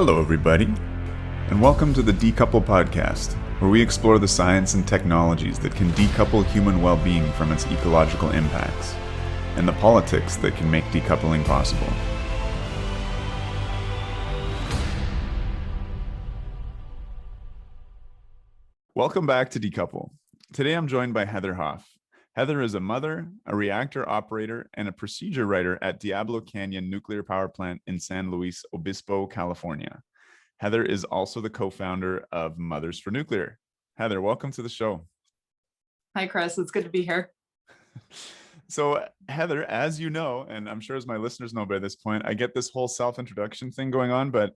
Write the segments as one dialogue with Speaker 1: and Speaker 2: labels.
Speaker 1: Hello, everybody, and welcome to the Decouple Podcast, where we explore the science and technologies that can decouple human well-being from its ecological impacts, and the politics that can make decoupling possible. Welcome back to Decouple. Today I'm joined by Heather Hoff. Heather is a mother, a reactor operator, and a procedure writer at Diablo Canyon nuclear power plant in San Luis Obispo, California. Heather is also the co-founder of Mothers for Nuclear. Heather, welcome to the show.
Speaker 2: Hi, Chris. It's good to be here.
Speaker 1: So, Heather, as you know, and I'm sure as my listeners know by this point, I get this whole self-introduction thing going on, but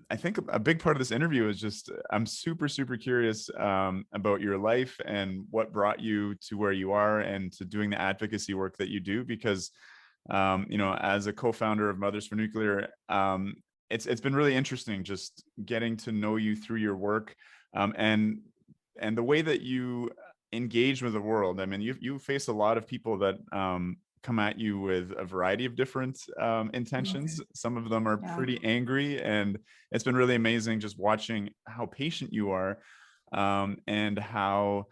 Speaker 1: I think a big part of this interview is just I'm super curious about your life and what brought you to where you are and to doing the advocacy work that you do. Because as a co-founder of Mothers for Nuclear, it's been really interesting just getting to know you through your work and the way that you engage with the world. I mean, you face a lot of people that come at you with a variety of different intentions. Some of them are pretty angry, and it's been really amazing just watching how patient you are and how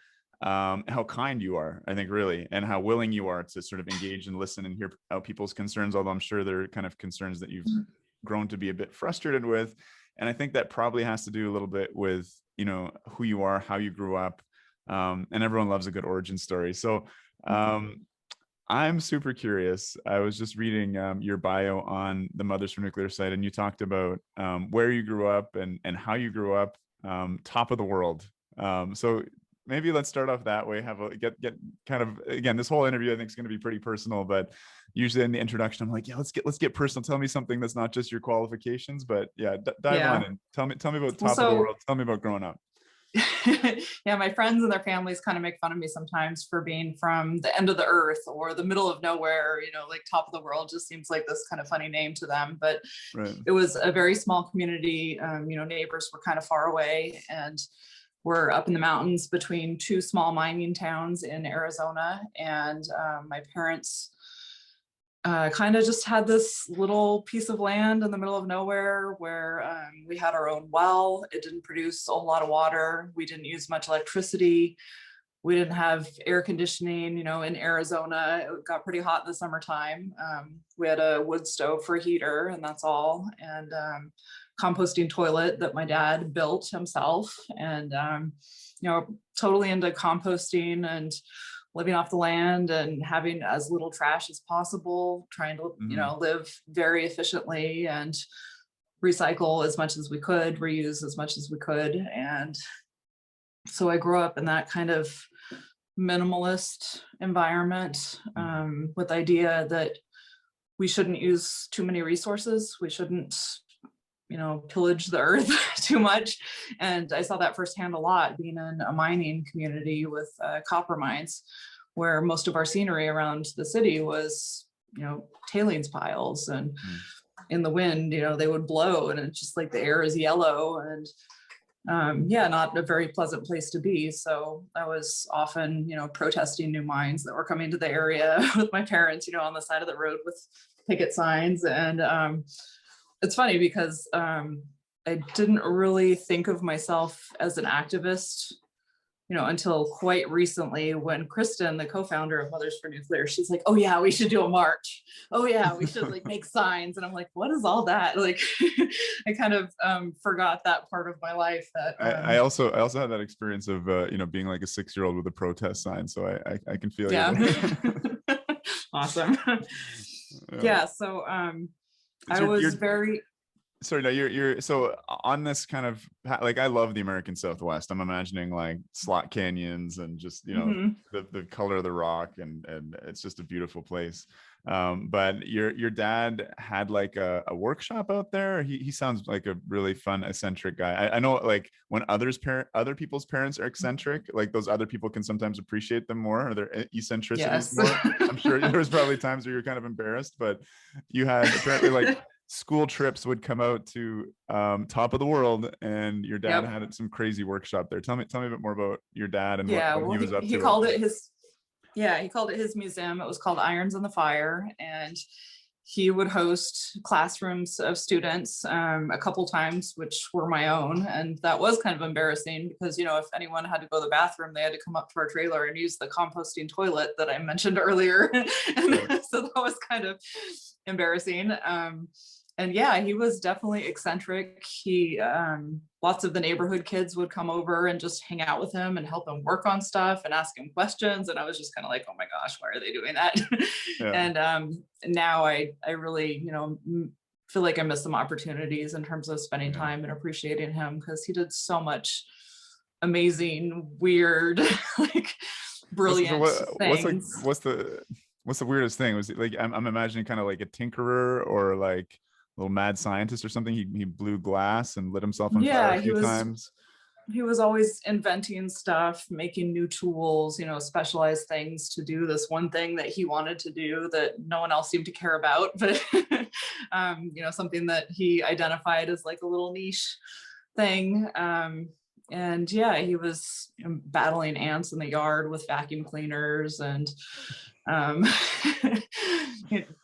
Speaker 1: kind you are, I think, really, and how willing you are to sort of engage and listen and hear out people's concerns, although I'm sure they're kind of concerns that you've grown to be a bit frustrated with. And I think that probably has to do a little bit with, who you are, how you grew up, and everyone loves a good origin story. So I'm super curious. I was just reading your bio on the Mothers for Nuclear site, and you talked about where you grew up and how you grew up, top of the world. So maybe let's start off that way. Get kind of, again, this whole interview I think is going to be pretty personal, but usually in the introduction I'm like, yeah, let's get personal. Tell me something that's not just your qualifications, but dive on in. Tell me about top of the world. Tell me about growing up.
Speaker 2: Yeah, my friends and their families kind of make fun of me sometimes for being from the end of the earth or the middle of nowhere. Like top of the world just seems like this kind of funny name to them, but right. It was a very small community. Neighbors were kind of far away, and we're up in the mountains between two small mining towns in Arizona. And my parents kind of just had this little piece of land in the middle of nowhere where we had our own well. It didn't produce a whole lot of water. We didn't use much electricity. We didn't have air conditioning. In Arizona, it got pretty hot in the summertime. We had a wood stove for a heater, and that's all. And composting toilet that my dad built himself. And, totally into composting and living off the land and having as little trash as possible, trying to, live very efficiently and recycle as much as we could, reuse as much as we could. And so I grew up in that kind of minimalist environment with the idea that we shouldn't use too many resources. We shouldn't, pillage the earth too much. And I saw that firsthand a lot being in a mining community with copper mines, where most of our scenery around the city was, tailings piles, and in the wind, they would blow, and it's just like the air is yellow, and not a very pleasant place to be. So I was often, protesting new mines that were coming to the area with my parents, on the side of the road with picket signs. And it's funny because I didn't really think of myself as an activist, until quite recently, when Kristen, the co-founder of Mothers for Nuclear, she's like, oh yeah, we should do a march. Oh yeah, we should make signs. And I'm like, what is all that? I kind of forgot that part of my life. That
Speaker 1: I also had that experience of being like a 6-year-old with a protest sign. So I can feel you.
Speaker 2: Awesome. Yeah. So I was very.
Speaker 1: Sorry, no, you're so on this kind of I love the American Southwest. I'm imagining like slot canyons and just the color of the rock, and it's just a beautiful place. But your dad had like a workshop out there. He sounds like a really fun, eccentric guy. I know, like, when other people's parents are eccentric, like those other people can sometimes appreciate them more, or their eccentricities more. I'm sure there was probably times where you're kind of embarrassed, but you had apparently like school trips would come out to top of the world, and your dad had some crazy workshop there. Tell me a bit more about your dad and what he was up to.
Speaker 2: He called it his museum. It was called Irons in the Fire, and he would host classrooms of students a couple times, which were my own. And that was kind of embarrassing because, you know, if anyone had to go to the bathroom, they had to come up to our trailer and use the composting toilet that I mentioned earlier. And so that was kind of embarrassing. And yeah, he was definitely eccentric. He, lots of the neighborhood kids would come over and just hang out with him and help him work on stuff and ask him questions. And I was just kind of like, oh my gosh, why are they doing that? And now I really, you know, feel like I missed some opportunities in terms of spending time and appreciating him, because he did so much amazing, weird, like brilliant things.
Speaker 1: What's the weirdest thing? Was it like, I'm imagining kind of like a tinkerer or like little mad scientist or something. He blew glass and lit himself on fire a few times.
Speaker 2: He was always inventing stuff, making new tools, you know, specialized things to do this one thing that he wanted to do that no one else seemed to care about, but you know, something that he identified as like a little niche thing. And yeah, he was, you know, battling ants in the yard with vacuum cleaners and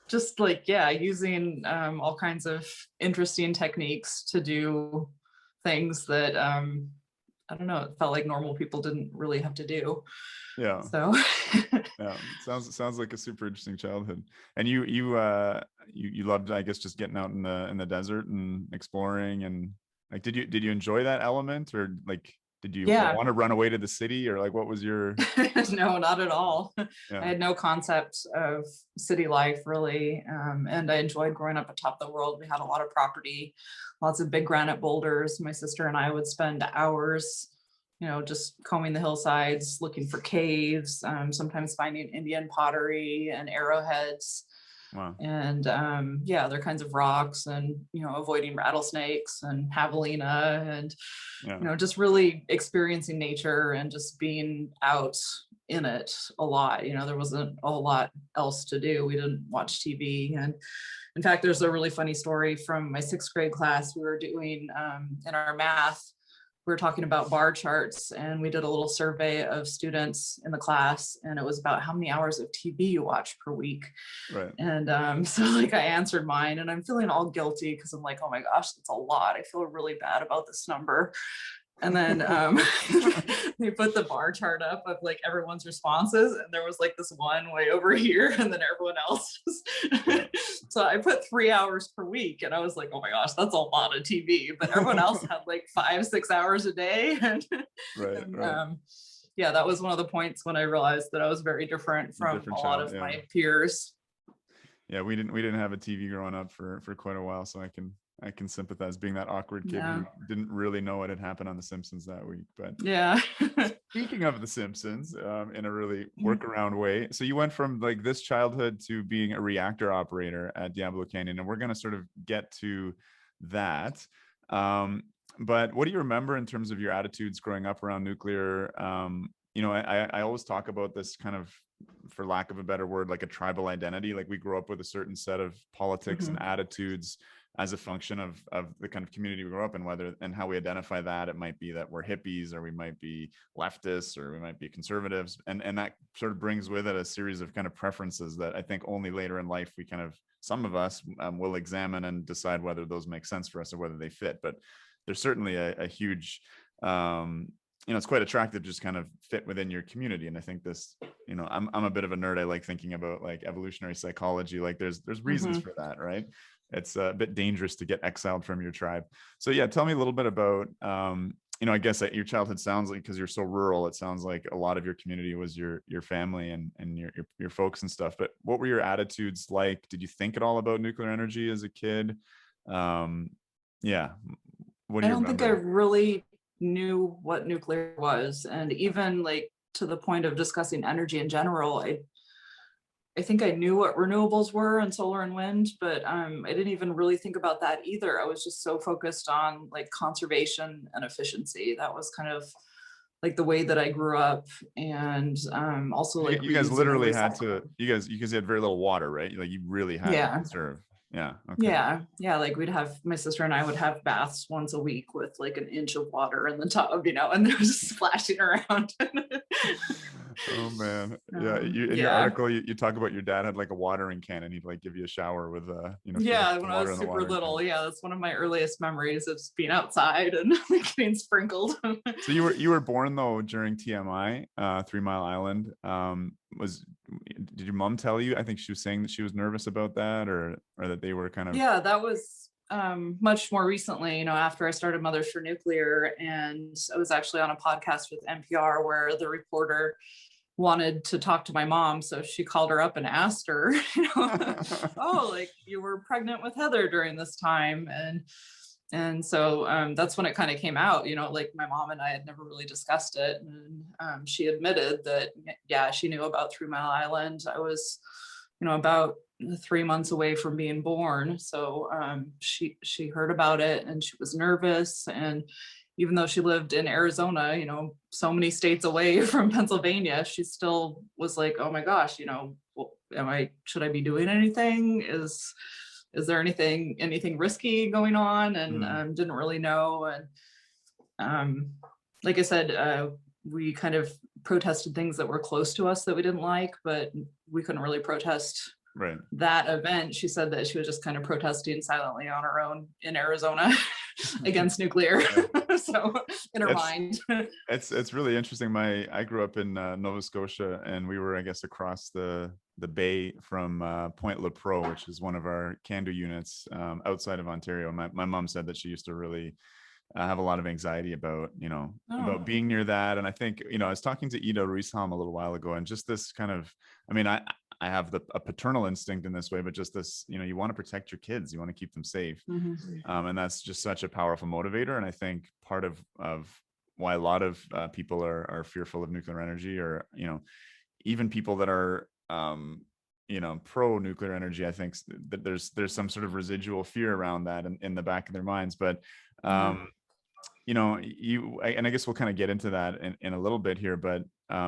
Speaker 2: just like, yeah, using all kinds of interesting techniques to do things that I don't know, it felt like normal people didn't really have to do.
Speaker 1: Yeah.
Speaker 2: So
Speaker 1: yeah, sounds like a super interesting childhood. And you loved, I guess, just getting out in the desert and exploring, and like, did you enjoy that element, or like did you want to run away to the city, or like what was your
Speaker 2: No, not at all. I had no concept of city life really, and I enjoyed growing up atop the world. We had a lot of property, lots of big granite boulders. My sister and I would spend hours, you know, just combing the hillsides, looking for caves, sometimes finding Indian pottery and arrowheads.
Speaker 1: Wow.
Speaker 2: And yeah, other kinds of rocks, and, you know, avoiding rattlesnakes and javelina, and you know, just really experiencing nature and just being out in it a lot. You know, there wasn't a whole lot else to do. We didn't watch TV. And in fact, there's a really funny story from my 6th grade class. We were doing in our math, we were talking about bar charts, and we did a little survey of students in the class, and it was about how many hours of TV you watch per week.
Speaker 1: Right.
Speaker 2: And so like I answered mine, and I'm feeling all guilty because I'm like, oh my gosh, that's a lot. I feel really bad about this number. And then they put the bar chart up of like everyone's responses, and there was like this one way over here, and then everyone else. So I put 3 hours per week, and I was like, oh my gosh, that's a lot of TV. But everyone else had like 5-6 hours a day. And, yeah, that was one of the points when I realized that I was very different from a lot of my peers.
Speaker 1: Yeah, we didn't have a TV growing up for quite a while, so I can sympathize, being that awkward kid who didn't really know what had happened on The Simpsons that week. But
Speaker 2: yeah.
Speaker 1: Speaking of The Simpsons, in a really workaround way, so you went from like this childhood to being a reactor operator at Diablo Canyon, and we're going to sort of get to that. But what do you remember in terms of your attitudes growing up around nuclear? You know, I always talk about this kind of, for lack of a better word, like a tribal identity. Like we grow up with a certain set of politics and attitudes as a function of the kind of community we grew up in, whether and how we identify that. It might be that we're hippies, or we might be leftists, or we might be conservatives. And that sort of brings with it a series of kind of preferences that I think only later in life we kind of, some of us will examine and decide whether those make sense for us or whether they fit. But there's certainly a huge, you know, it's quite attractive to just kind of fit within your community. And I think this, you know, I'm a bit of a nerd. I like thinking about like evolutionary psychology. Like there's reasons for that, right? It's a bit dangerous to get exiled from your tribe. So yeah, tell me a little bit about, you know, I guess that your childhood sounds like, because you're so rural, it sounds like a lot of your community was your family and your folks and stuff. But what were your attitudes like? Did you think at all about nuclear energy as a kid? Yeah. What do you remember?
Speaker 2: I don't think I really knew what nuclear was, and even like to the point of discussing energy in general, I think I knew what renewables were and solar and wind, but I didn't even really think about that either. I was just so focused on like conservation and efficiency. That was kind of like the way that I grew up. And also like
Speaker 1: you guys literally had to, you guys had very little water, right? Like you really had to conserve. Yeah. Okay.
Speaker 2: Yeah. Like we'd have, my sister and I would have baths once a week with like an inch of water in the tub, you know, and there was just splashing around.
Speaker 1: Oh man. Yeah. In your
Speaker 2: Yeah.
Speaker 1: article, you talk about your dad had like a watering can and he'd like give you a shower with,
Speaker 2: Yeah, when I
Speaker 1: water
Speaker 2: was
Speaker 1: in the
Speaker 2: super
Speaker 1: watering can.
Speaker 2: little. Yeah, that's one of my earliest memories of just being outside and getting sprinkled.
Speaker 1: So you were born though during TMI, 3 Mile Island. Did your mom tell you? I think she was saying that she was nervous about that, or that they were kind of.
Speaker 2: Yeah, that was much more recently, after I started Mothers for Nuclear. And I was actually on a podcast with NPR where the reporter wanted to talk to my mom. So she called her up and asked her, oh, like you were pregnant with Heather during this time. And so that's when it kind of came out, like my mom and I had never really discussed it. And she admitted that, yeah, she knew about 3 Mile Island. I was, about 3 months away from being born. So she heard about it and she was nervous. And even though she lived in Arizona, so many states away from Pennsylvania, she still was like, oh my gosh, well, should I be doing anything? Is there anything risky going on? And didn't really know. And like I said, we kind of protested things that were close to us that we didn't like, but we couldn't really protest that event. She said that she was just kind of protesting silently on her own in Arizona against nuclear. So in her mind.
Speaker 1: It's really interesting. I grew up in Nova Scotia, and we were, I guess, across the bay from Point Lepreau, which is one of our CANDO units outside of Ontario. My mom said that she used to really have a lot of anxiety about, about being near that. And I think, I was talking to Ida Ruishalm a little while ago, and just this kind of, I have a paternal instinct in this way, but just this, you want to protect your kids, you want to keep them safe. And that's just such a powerful motivator. And I think part of why a lot of people are fearful of nuclear energy, or, even people that are, pro nuclear energy, I think that there's some sort of residual fear around that in the back of their minds. But and I guess we'll kind of get into that in a little bit here, but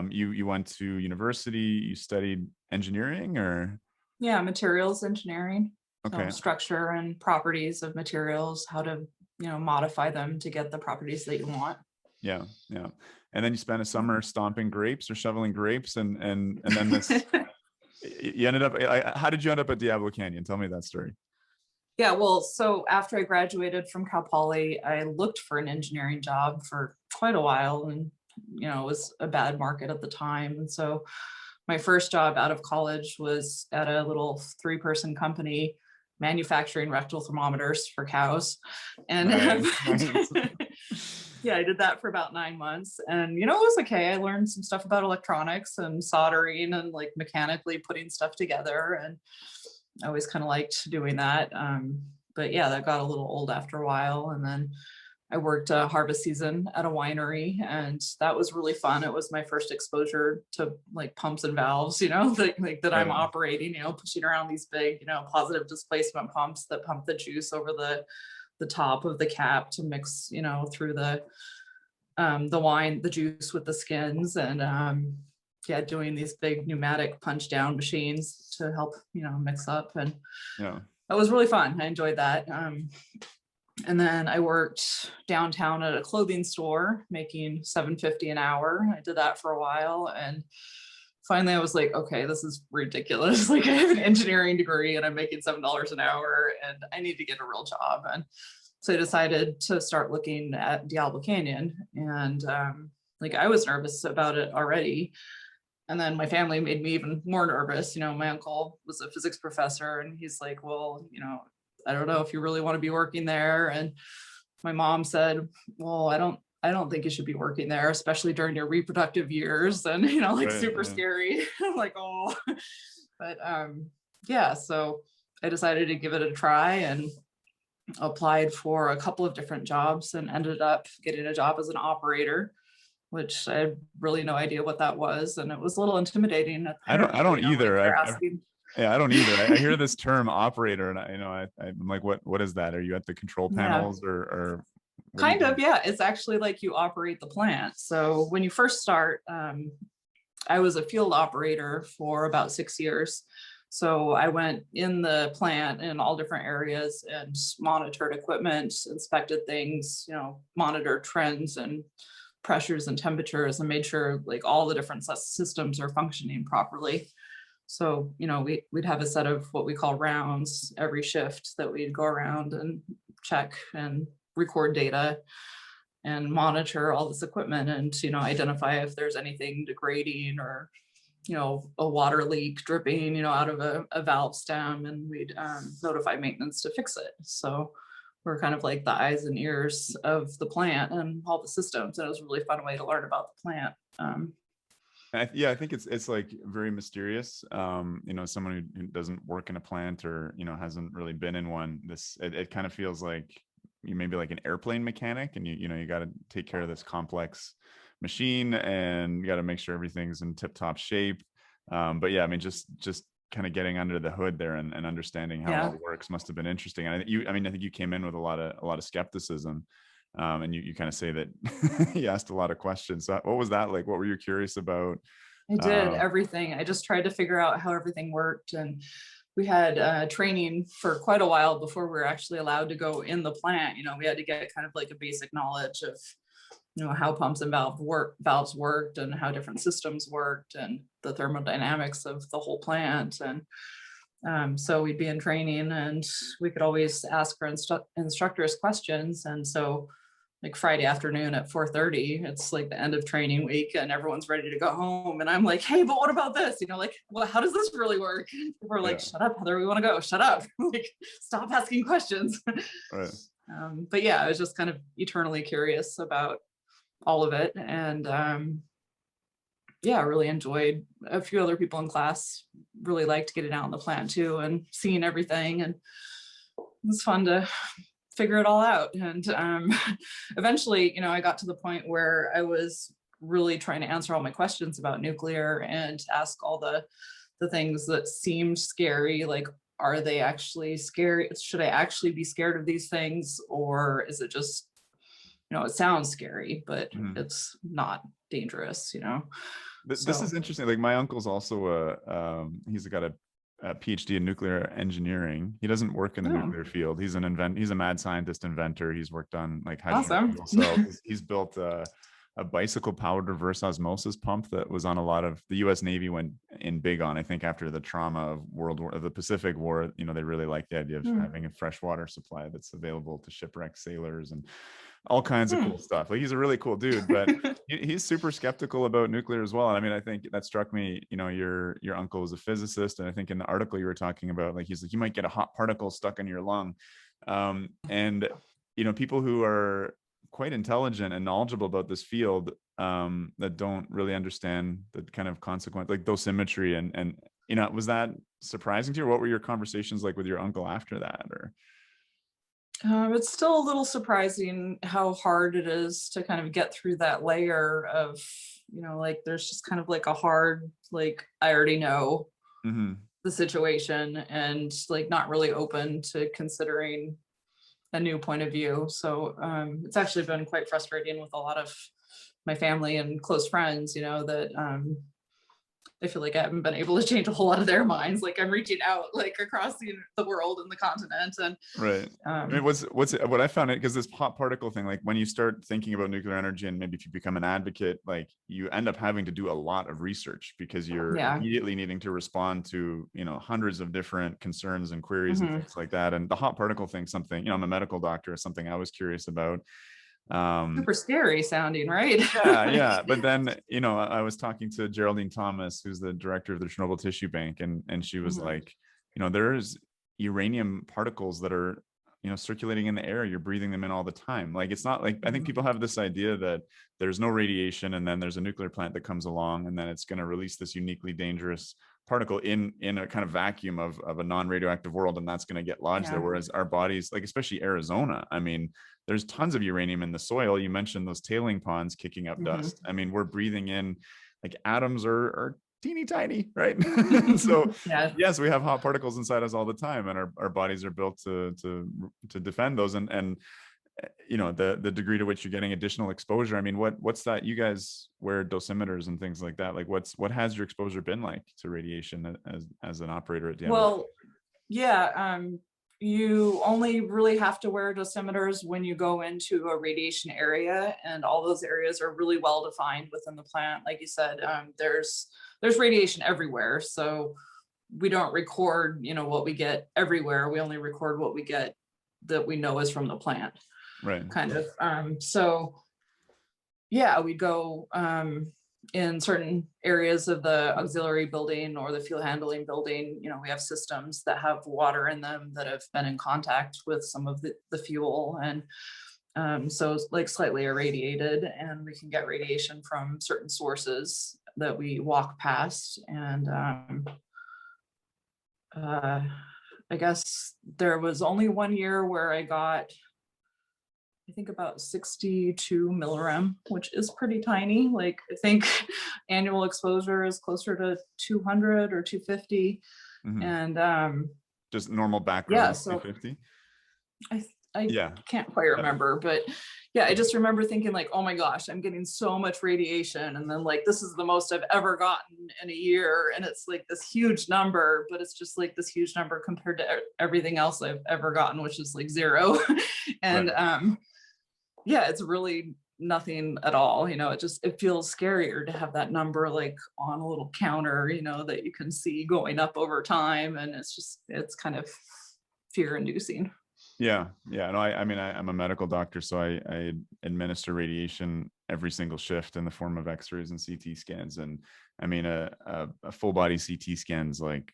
Speaker 1: you went to university, you studied engineering, or?
Speaker 2: Yeah, materials engineering.
Speaker 1: Okay.
Speaker 2: So structure and properties of materials, how to, modify them to get the properties that you want.
Speaker 1: Yeah. And then you spent a summer stomping grapes or shoveling grapes, and then this, you ended up, how did you end up at Diablo Canyon? Tell me that story.
Speaker 2: Yeah, well, so after I graduated from Cal Poly, I looked for an engineering job for quite a while, and it was a bad market at the time. And so my first job out of college was at a little 3-person company manufacturing rectal thermometers for cows. And yeah, I did that for about 9 months, and it was okay. I learned some stuff about electronics and soldering and like mechanically putting stuff together, and I always kind of liked doing that. But yeah, that got a little old after a while. And then I worked harvest season at a winery, and that was really fun. It was my first exposure to like pumps and valves, that I'm operating, pushing around these big, positive displacement pumps that pump the juice over the top of the cap to mix, through the wine, the juice with the skins. And doing these big pneumatic punch down machines to help, mix up. And that was really fun. I enjoyed that. And then I worked downtown at a clothing store making $7.50 an hour. I did that for a while. And finally I was like, okay, this is ridiculous. Like I have an engineering degree and I'm making $7 an hour and I need to get a real job. And so I decided to start looking at Diablo Canyon. And I was nervous about it already. And then my family made me even more nervous. My uncle was a physics professor, and he's like, well, I don't know if you really want to be working there. And my mom said, well, I don't think you should be working there, especially during your reproductive years. And, super scary. I'm like, oh, but so I decided to give it a try and applied for a couple of different jobs and ended up getting a job as an operator, which I had really no idea what that was. And it was a little intimidating.
Speaker 1: I don't either. I don't either. I hear this term operator, and I'm like, what is that? Are you at the control panels or
Speaker 2: kind of? Yeah, it's actually like you operate the plant. So when you first start, I was a field operator for about 6 years. So I went in the plant in all different areas and monitored equipment, inspected things, monitored trends and pressures and temperatures and made sure like all the different systems are functioning properly. So, we'd have a set of what we call rounds every shift that we'd go around and check and record data and monitor all this equipment and, identify if there's anything degrading or, a water leak dripping, out of a valve stem, and we'd notify maintenance to fix it. So we're kind of like the eyes and ears of the plant and all the systems. And it was a really fun way to learn about the plant.
Speaker 1: I think it's like very mysterious. Someone who doesn't work in a plant or, hasn't really been in one, it kind of feels like you maybe like an airplane mechanic, and you got to take care of this complex machine, and you got to make sure everything's in tip top shape. But yeah, I mean, just kind of getting under the hood there and understanding how it all works must have been interesting. And I think you came in with a lot of skepticism. And you kind of say that he asked a lot of questions. So what was that like? What were you curious about?
Speaker 2: I did everything. I just tried to figure out how everything worked. And we had training for quite a while before we were actually allowed to go in the plant. We had to get kind of like a basic knowledge of, how pumps and valves worked and how different systems worked and the thermodynamics of the whole plant. And so we'd be in training and we could always ask our instructors questions. And so like Friday afternoon at 4:30, it's like the end of training week and everyone's ready to go home. And I'm like, hey, but what about this? Well, how does this really work? We're like, shut up, Heather, we want to go, shut up. Like, stop asking questions.
Speaker 1: Right.
Speaker 2: But yeah, I was just kind of eternally curious about all of it. And I really enjoyed. A few other people in class really liked getting out in the plant too and seeing everything. And it was fun to figure it all out. And eventually, I got to the point where I was really trying to answer all my questions about nuclear and ask all the things that seemed scary, like, are they actually scary? Should I actually be scared of these things? Or is it just, it sounds scary, but it's not dangerous,
Speaker 1: This is interesting. Like my uncle's also he's got a PhD in nuclear engineering. He doesn't work in the nuclear field. He's a mad scientist inventor. He's worked on like hydrogen fuel cells. He's built a bicycle powered reverse osmosis pump that was on a lot of the US Navy went in big on, I think, after the trauma of the Pacific War. They really liked the idea of having a freshwater supply that's available to shipwrecked sailors and all kinds of cool stuff. Like he's a really cool dude, but he's super skeptical about nuclear as well. And I mean, I think that struck me, your uncle was a physicist. And I think in the article you were talking about, like, he's like, you might get a hot particle stuck in your lung. And people who are quite intelligent and knowledgeable about this field, that don't really understand the kind of consequence, like dosimetry and was that surprising to you? Or what were your conversations like with your uncle after that? Or
Speaker 2: it's still a little surprising how hard it is to kind of get through that layer of, like there's just kind of like a hard, like, I already know the situation and like not really open to considering a new point of view. So it's actually been quite frustrating with a lot of my family and close friends, that I feel like I haven't been able to change a whole lot of their minds. Like I'm reaching out like across the world and the continent. And
Speaker 1: right. I mean, what I found it, because this hot particle thing, like when you start thinking about nuclear energy and maybe if you become an advocate, like you end up having to do a lot of research because you're immediately needing to respond to, hundreds of different concerns and queries and things like that. And the hot particle thing, something, I'm a medical doctor, is something I was curious about.
Speaker 2: Super scary sounding, right?
Speaker 1: yeah. But then, I was talking to Geraldine Thomas, who's the director of the Chernobyl Tissue Bank, and she was like, there's uranium particles that are, circulating in the air. You're breathing them in all the time. Like, it's not like, I think people have this idea that there's no radiation and then there's a nuclear plant that comes along and then it's going to release this uniquely dangerous particle in a kind of vacuum of a non-radioactive world, and that's going to get lodged there. Whereas our bodies, like especially Arizona, I mean, there's tons of uranium in the soil. You mentioned those tailing ponds kicking up dust. I mean, we're breathing in, like, atoms are teeny tiny, right? So yes, we have hot particles inside us all the time, and our bodies are built to defend those. And the degree to which you're getting additional exposure. I mean, what's that? You guys wear dosimeters and things like that. Like, what has your exposure been like to radiation as an operator at Diablo?
Speaker 2: Well, yeah. you only really have to wear dosimeters when you go into a radiation area, and all those areas are really well defined within the plant. Like you said, there's radiation everywhere, so we don't record, what we get everywhere. We only record what we get that we know is from the plant,
Speaker 1: right?
Speaker 2: Kind of. So yeah, we go in certain areas of the auxiliary building or the fuel handling building. We have systems that have water in them that have been in contact with some of the fuel, and so it's like slightly irradiated, and we can get radiation from certain sources that we walk past. And I guess there was only 1 year where I got, I think, about 62 millirem, which is pretty tiny. Like, I think annual exposure is closer to 200 or 250.
Speaker 1: Mm-hmm.
Speaker 2: And
Speaker 1: just normal background,
Speaker 2: yeah, so
Speaker 1: 250.
Speaker 2: I
Speaker 1: Yeah,
Speaker 2: can't quite remember, but yeah, I just remember thinking like, oh my gosh, I'm getting so much radiation. And then like, this is the most I've ever gotten in a year. And it's like this huge number, but it's just like this huge number compared to everything else I've ever gotten, which is like 0. And
Speaker 1: right.
Speaker 2: Yeah, it's really nothing at all. It feels scarier to have that number like on a little counter, that you can see going up over time. And it's kind of fear inducing.
Speaker 1: Yeah. No, I mean, I'm a medical doctor, so I administer radiation every single shift in the form of X-rays and CT scans. And I mean, a full body CT scan's like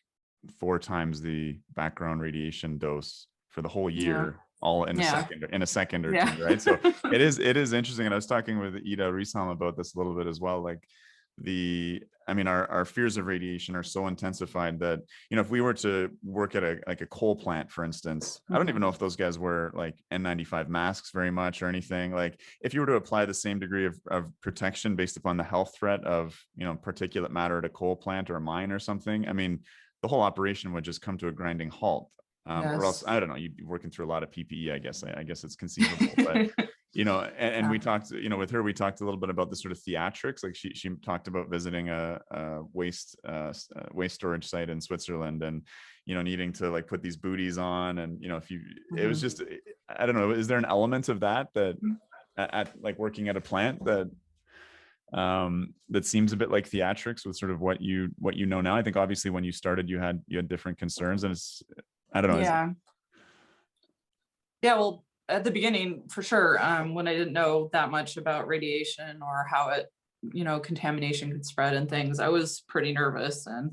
Speaker 1: 4 times the background radiation dose for the whole year, all in a second or two, right? So it is interesting. And I was talking with Ida Riesham about this a little bit as well. Like our fears of radiation are so intensified that, if we were to work at a coal plant, for instance, I don't even know if those guys wear like N95 masks very much or anything. Like, if you were to apply the same degree of protection based upon the health threat of, particulate matter at a coal plant or a mine or something, I mean, the whole operation would just come to a grinding halt. Or else, I don't know, you'd be working through a lot of PPE, I guess. I guess it's conceivable. But and we talked, with her, we talked a little bit about the sort of theatrics. Like, she talked about visiting a waste storage site in Switzerland, and needing to like put these booties on, and if you, it was just, I don't know, is there an element of that at like working at a plant that seems a bit like theatrics with sort of what you know now? I think obviously when you started, you had different concerns, and it's, I don't know.
Speaker 2: Yeah. Well, at the beginning, for sure, when I didn't know that much about radiation or how it, contamination could spread and things, I was pretty nervous. And,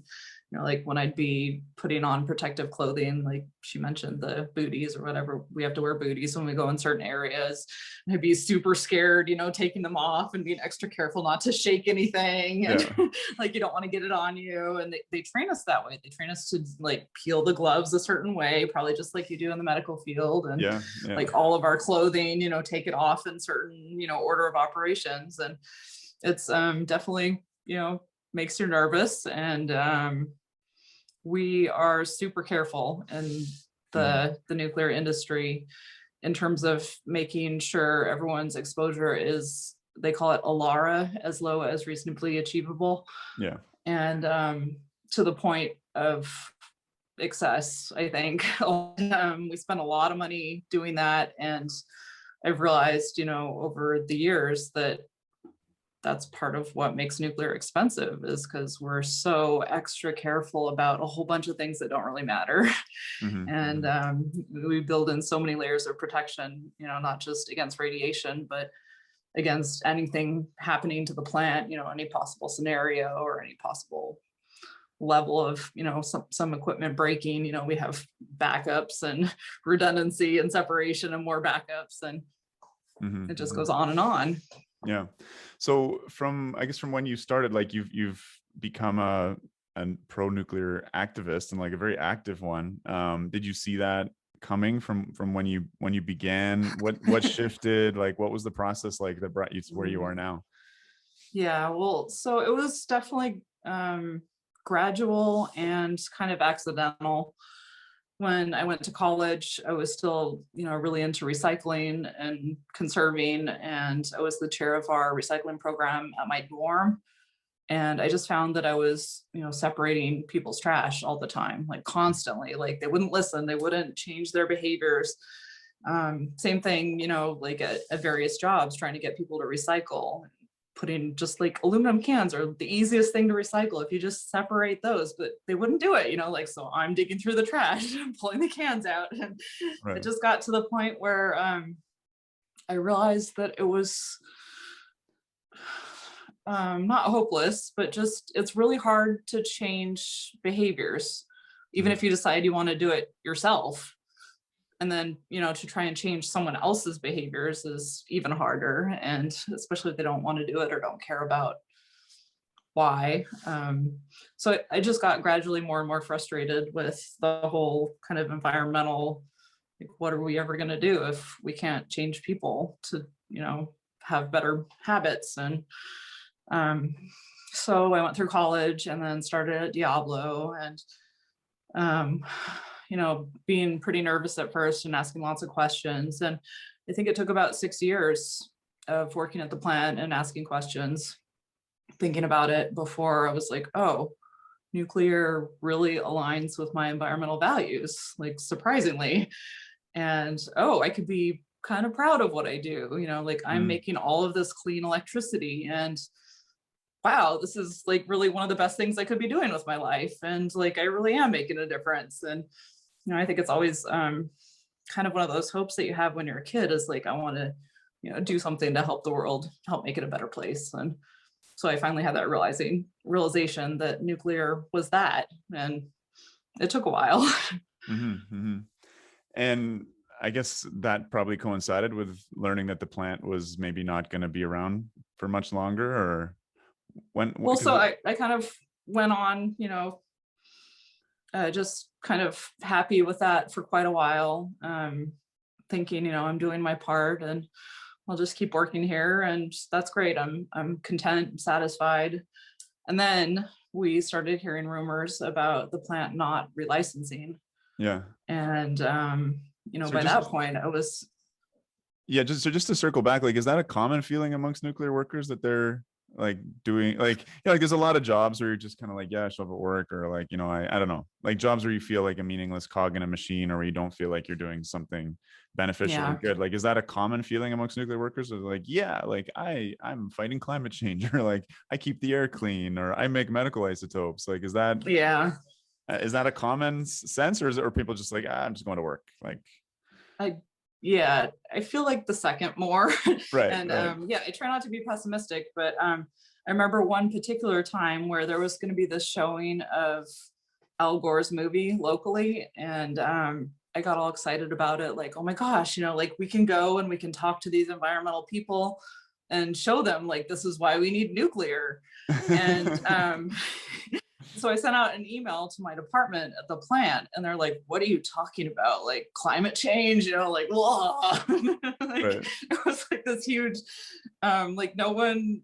Speaker 2: like when I'd be putting on protective clothing, like she mentioned the booties or whatever, we have to wear booties when we go in certain areas. And I'd be super scared, taking them off and being extra careful not to shake anything. And like, you don't want to get it on you. And they train us that way. They train us to like peel the gloves a certain way, probably just like you do in the medical field. And like all of our clothing, take it off in certain, order of operations. And it's definitely, makes you nervous. And we are super careful in the nuclear industry in terms of making sure everyone's exposure is, they call it ALARA, as low as reasonably achievable. And to the point of excess, I think. We spend a lot of money doing that. And I've realized, over the years that that's part of what makes nuclear expensive, is because we're so extra careful about a whole bunch of things that don't really matter. And we build in so many layers of protection, not just against radiation, but against anything happening to the plant, any possible scenario or any possible level of, some equipment breaking. We have backups and redundancy and separation and more backups, and it just goes on and on.
Speaker 1: Yeah. So from when you started, like you've become a pro-nuclear activist, and like a very active one. Did you see that coming from when you began? What shifted? Like, what was the process like that brought you to where you are now?
Speaker 2: Yeah, well, so it was definitely gradual and kind of accidental. When I went to college, I was still, really into recycling and conserving, and I was the chair of our recycling program at my dorm. And I just found that I was, separating people's trash all the time, like constantly. Like they wouldn't listen, they wouldn't change their behaviors. Same thing, like at various jobs, trying to get people to recycle, putting just like aluminum cans are the easiest thing to recycle if you just separate those, but they wouldn't do it, like, so I'm digging through the trash and pulling the cans out. And
Speaker 1: Right.
Speaker 2: it just got to the point where I realized that it was not hopeless, but just it's really hard to change behaviors, even if you decide you want to do it yourself. And then, to try and change someone else's behaviors is even harder. And especially if they don't want to do it or don't care about why. So I just got gradually more and more frustrated with the whole kind of environmental, like, what are we ever going to do if we can't change people to, have better habits? And so I went through college and then started at Diablo, and being pretty nervous at first and asking lots of questions. And I think it took about 6 years of working at the plant and asking questions, thinking about it, before I was like, oh, nuclear really aligns with my environmental values, like, surprisingly. And oh, I could be kind of proud of what I do, like I'm making all of this clean electricity, and wow, this is like really one of the best things I could be doing with my life. And like, I really am making a difference. And, I think it's always kind of one of those hopes that you have when you're a kid, is like, I want to, do something to help the world, help make it a better place. And so I finally had that realization that nuclear was that. And it took a while.
Speaker 1: And I guess that probably coincided with learning that the plant was maybe not going to be around for much longer, or
Speaker 2: well, so I kind of went on, just kind of happy with that for quite a while, thinking, I'm doing my part and I'll just keep working here, and that's great. I'm content and satisfied. And then we started hearing rumors about the plant not relicensing.
Speaker 1: Yeah.
Speaker 2: And by that point I was
Speaker 1: just to circle back, like, is that a common feeling amongst nuclear workers, that they're like doing, like, like there's a lot of jobs where you're just kind of like, yeah, I show up at work, or like, I don't know, like jobs where you feel like a meaningless cog in a machine, or where you don't feel like you're doing something beneficial or good. Like, is that a common feeling amongst nuclear workers? Or like, yeah, like I'm fighting climate change, or like I keep the air clean, or I make medical isotopes. Like, is that a common sense, or is it, or people just like, I'm just going to work? Like,
Speaker 2: I feel like the second more.
Speaker 1: Right.
Speaker 2: And I try not to be pessimistic, but I remember one particular time where there was going to be this showing of Al Gore's movie locally, and I got all excited about it, like, oh my gosh, like we can go and we can talk to these environmental people and show them, like, this is why we need nuclear. And so I sent out an email to my department at the plant, and they're like, what are you talking about? Like climate change, like, whoa. It was like this huge, like no one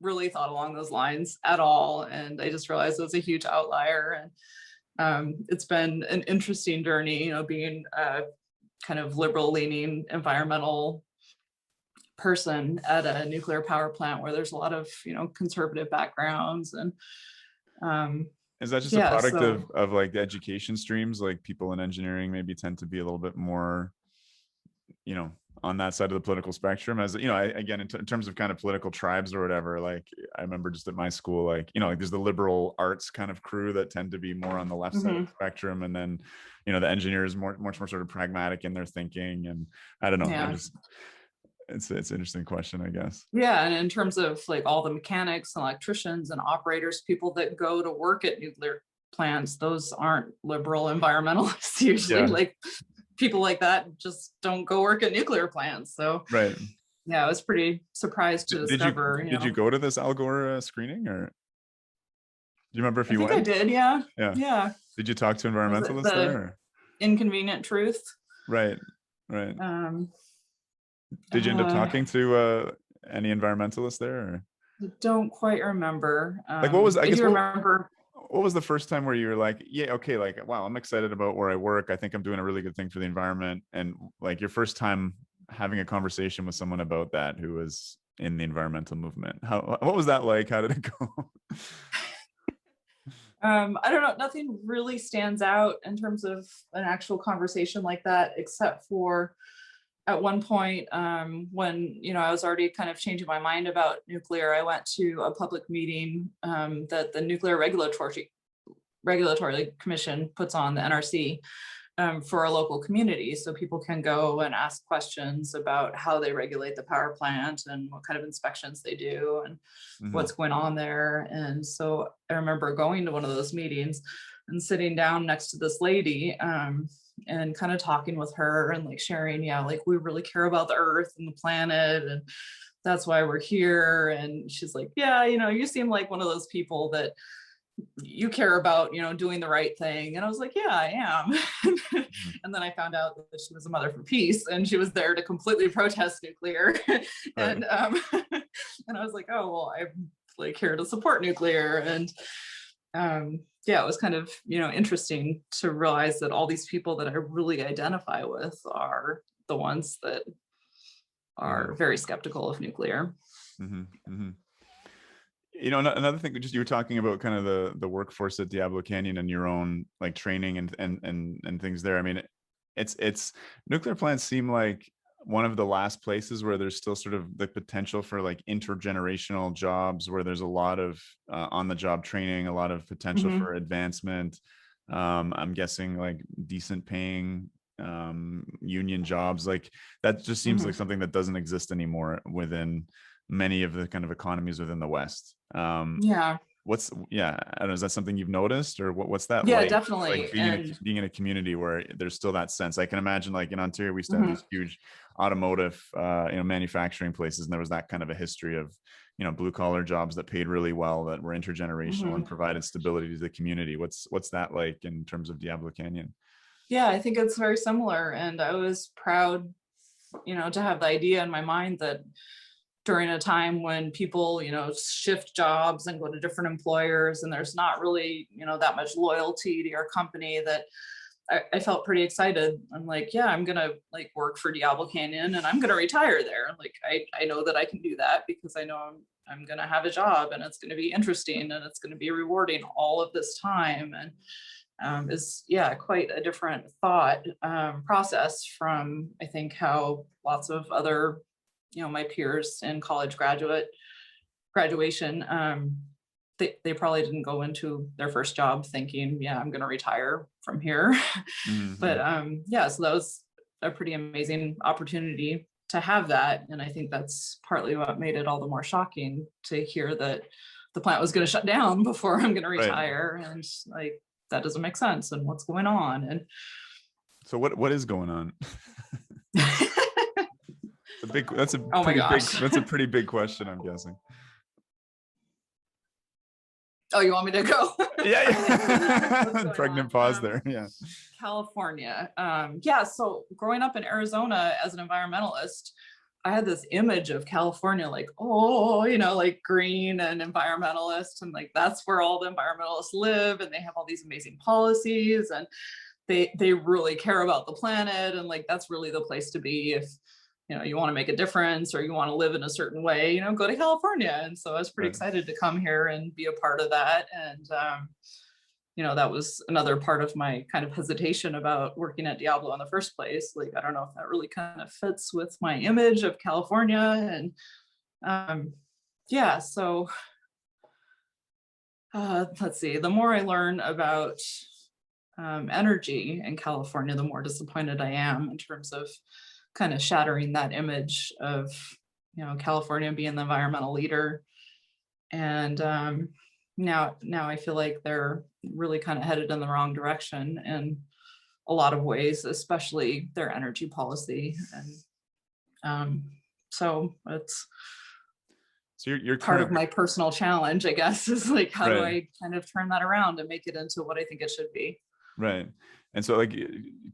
Speaker 2: really thought along those lines at all. And I just realized it was a huge outlier. And it's been an interesting journey, being a kind of liberal leaning environmental person at a nuclear power plant where there's a lot of, conservative backgrounds. And
Speaker 1: is that just a product of like the education streams? Like people in engineering maybe tend to be a little bit more, on that side of the political spectrum, as again, in terms of kind of political tribes or whatever. Like I remember just at my school, like, like there's the liberal arts kind of crew that tend to be more on the left side of the spectrum. And then, the engineers much more sort of pragmatic in their thinking. And I don't know, it's an interesting question, I guess.
Speaker 2: Yeah. And in terms of like all the mechanics and electricians and operators, people that go to work at nuclear plants, those aren't liberal environmentalists usually. Like people like that just don't go work at nuclear plants. So yeah, I was pretty surprised to discover.
Speaker 1: Did you go to this Al Gore screening, or do you remember if you went?
Speaker 2: I did. Yeah.
Speaker 1: Did you talk to environmentalists there? Or?
Speaker 2: Inconvenient Truth.
Speaker 1: Right. Did you end up talking to any environmentalists there? Or?
Speaker 2: I don't quite remember.
Speaker 1: Like, what was, I guess, remember. What was the first time where you were like, yeah, okay, like, wow, I'm excited about where I work. I think I'm doing a really good thing for the environment. And like your first time having a conversation with someone about that, who was in the environmental movement? What was that like? How did it go?
Speaker 2: I don't know, nothing really stands out in terms of an actual conversation like that, except for at one point, when, I was already kind of changing my mind about nuclear, I went to a public meeting that the Nuclear Regulatory Commission puts on, the NRC, for a local community. So people can go and ask questions about how they regulate the power plant and what kind of inspections they do and what's going on there. And so I remember going to one of those meetings and sitting down next to this lady, and kind of talking with her and like sharing, like we really care about the earth and the planet, and that's why we're here. And she's like, yeah, you seem like one of those people that you care about, doing the right thing. And I was like, yeah, I am. And then I found out that she was a Mother for Peace, and she was there to completely protest nuclear. And and I was like, oh, well, I'm like here to support nuclear. And yeah, it was kind of, interesting to realize that all these people that I really identify with are the ones that are very skeptical of nuclear.
Speaker 1: Another thing, just you were talking about kind of the workforce at Diablo Canyon and your own like training and things there. I mean, it's nuclear plants seem like one of the last places where there's still sort of the potential for like intergenerational jobs, where there's a lot of on the job training, a lot of potential for advancement. I'm guessing like decent paying union jobs, like that just seems like something that doesn't exist anymore within many of the kind of economies within the West.
Speaker 2: Yeah.
Speaker 1: I don't know, is that something you've noticed, or what's that
Speaker 2: yeah,
Speaker 1: like?
Speaker 2: definitely.
Speaker 1: Like being in a community where there's still that sense. I can imagine like in Ontario, we used to have these huge automotive, manufacturing places, and there was that kind of a history of, blue collar jobs that paid really well, that were intergenerational and provided stability to the community. What's that like in terms of Diablo Canyon?
Speaker 2: Yeah, I think it's very similar. And I was proud, to have the idea in my mind that during a time when people, shift jobs and go to different employers, and there's not really, that much loyalty to your company, that I felt pretty excited. I'm like, yeah, I'm going to like work for Diablo Canyon, and I'm going to retire there. Like, I know that I can do that because I know I'm going to have a job, and it's going to be interesting, and it's going to be rewarding all of this time. And is quite a different thought process from, I think, how lots of other, my peers in college graduation, they probably didn't go into their first job thinking, I'm going to retire from here. But so that was a pretty amazing opportunity to have that. And I think that's partly what made it all the more shocking to hear that the plant was going to shut down before I'm going to retire. And like, that doesn't make sense. And what's going on? And
Speaker 1: so what is going on? That's a pretty big question, I'm guessing.
Speaker 2: Oh, you want me to go?
Speaker 1: Yeah. Pregnant pause there. Yeah.
Speaker 2: California. So growing up in Arizona as an environmentalist, I had this image of California, like, like green and environmentalist, and like that's where all the environmentalists live, and they have all these amazing policies, and they really care about the planet, and like that's really the place to be if you want to make a difference or you want to live in a certain way, go to California. And so I was pretty excited to come here and be a part of that. And that was another part of my kind of hesitation about working at Diablo in the first place. Like, I don't know if that really kind of fits with my image of California. And so let's see, the more I learn about energy in California, the more disappointed I am in terms of kind of shattering that image of, California being the environmental leader. And now I feel like they're really kind of headed in the wrong direction in a lot of ways, especially their energy policy. And so you're part of my personal challenge, I guess, is like, how do I kind of turn that around and make it into what I think it should be?
Speaker 1: Right. And so like